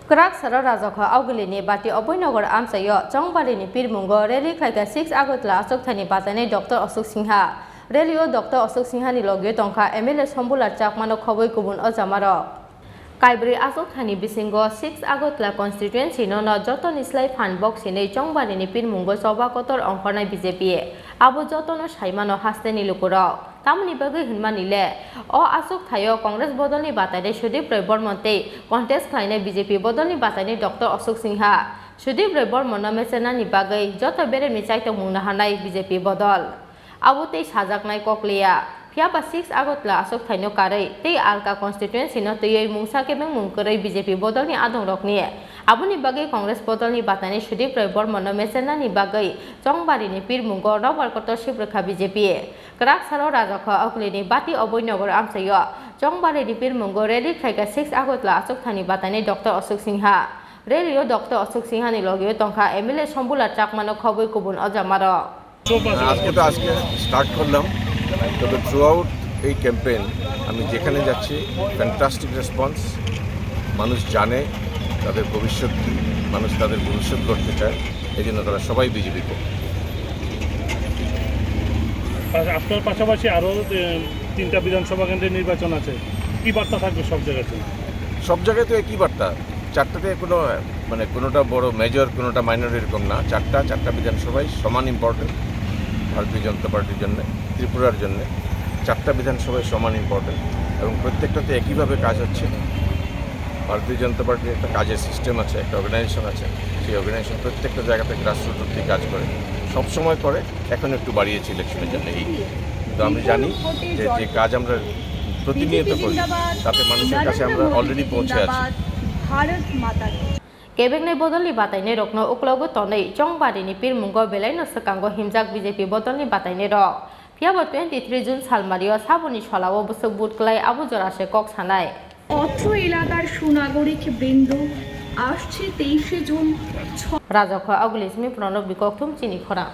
Khorang sara Rajakhor Agulini Bati Abhoynagar Amchaio Chongbarini Pirmungo Rally Khlaikha 6 Agartala Achukthaini Batainai Dr.Ashok Sinha Rally Dr.Ashok Sinha ni loge tongkha MLA Sombular Chakmano khoboi kubun ojamaro Kaibri Achukthaini bisingo 6 Agartala constituency no joto nislai fan box ni Chongbarini Pirmungo soba kotor ongkhornai BJP abo jotono saimano hasteni lukuro tamni bagi hinmanile o Achukthaio Congress bodolni Batainai Sudip Roy Bormonte contest khlainai BJP bodolni Batainai Dr.Ashok Sinha Sudip Roy Bormona mecenani bagai joto bere michaito mungna hanai BJP bodol abotei sajaknai kokliya Fiaba 6 Agartala Achukthaino karai tei alka constituency no tei mungsa kebeng mungkorai BJP bodolni adong rokni aboni bagai Congress bodolni Batainai Sudip Roy Bormona mecenani bagai Chongbarini Pirmungo Robar kotor Sibrekha BJP Khorang sara Rajakhor Agulini Bati Abhoynagar Amchaio Chongbarini Pirmungo Rally Khlaikha 6 Agartala Achukthaini Batainai Dr.Ashok Sinha Rally Dr.Ashok Sinha ni loge tongkha MLA Sombular Chakmano khoboi kubun ojamaro আজকে start করলাম তবে through out এই campaign আমি যেখানে যাচ্ছি fantastic response মানুষ জানে তাদের ভবিষ্যৎ কী মানুষ তাদের ভবিষ্যৎ গড়তে চায় এই জন্য তারা সবাই বিজেপি করে আপনার পাশাপাশি আরও 3টা বিধানসভা কেন্দ্রের নির্বাচন আছে কী বার্তা থাকবে সব জায়গাতে সব জায়গায় তো একই বার্তা চারটাতে কোনো মানে কোনোটা বড় মেজর কোনোটা মাইনর এরকম না চারটা বিধানসভায় সমান ইম্পর্টেন্ট ভারতীয় জনতা পার্টির জন্য ত্রিপুরার জন্য চারটা বিধানসভায় সমান ইম্পর্টেন্ট এবং প্রত্যেকটাতে একইভাবে কাজ হচ্ছে ভারতীয় জনতা পার্টির একটা কাজের সিস্টেম আছে একটা অর্গানাইজেশন আছে সেই অর্গানাইজেশন প্রত্যেকটা জায়গাতে গ্রাসরুট অব্দি কাজ করে সবসময় করে এখন একটু বাড়িয়েছে ইলেকশনের জন্য এই তো আমি জানি যে কাজ আমরা প্রতিনিয়ত করি তাতে মানুষের কাছে আমরা অলরেডি পৌঁছে আছি Kebengnai bodolni Batainai rokno uklogo tonai Chongbarini Pirmungo belaino sekango himjak BJP bodolni Batainai rok Fiaba 23 June salmario saboni sholao busuk budklai abujorashe kok sanai অত্র এলাকার সুনাগরিক বৃন্দ আসছে 23 June Rajakhor Agulini Pronob Bikoktum Chini Khorang